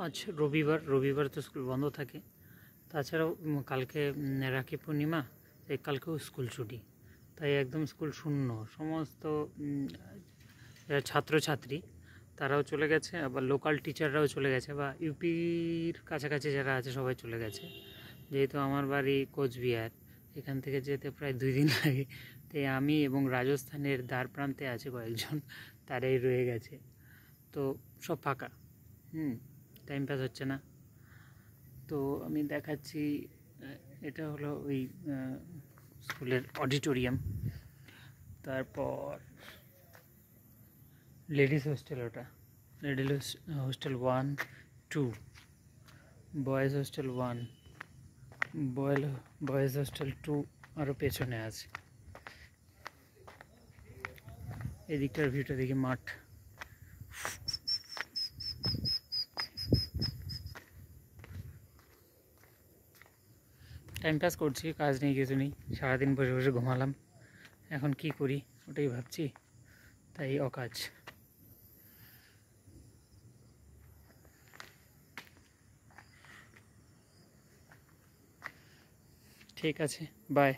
আজ রবিবার তো স্কুল বন্ধ থাকে। তাছাড়াও কালকে রাখি পূর্ণিমা, তাই কালকেও স্কুল ছুটি, তাই একদম স্কুল শূন্য। সমস্ত যারা ছাত্রছাত্রী তারাও চলে গেছে, আবার লোকাল টিচাররাও চলে গেছে, বা ইউপির কাছাকাছি যারা আছে সবাই চলে গেছে। যেহেতু আমার বাড়ি কোচবিহার, এখান থেকে যেতে প্রায় 2 দিন লাগে, তাই আমি এবং রাজস্থানের দ্বার প্রান্তে আছে কয়েকজন, তারাই রয়ে গেছে। তো সব ফাঁকা, টাইম পাস হচ্ছে না। তো আমি দেখাচ্ছি, এটা হলো ওই স্কুলের অডিটোরিয়াম। তারপর লেডিস হোস্টেল, ওটা ladies hostel 1, 2, boys hostel 1, boys hostel 2 আরও পেছনে আছে। এদিকটার ভিউটা দেখি, মাঠ। টাইম পাস করছি, কাজ নেই, কিছু নেই, সারাদিন বসে বসে ঘুমালাম। এখন কি করি ওটাই ভাবছি, তাই অকাজ। ঠিক আছে, বাই।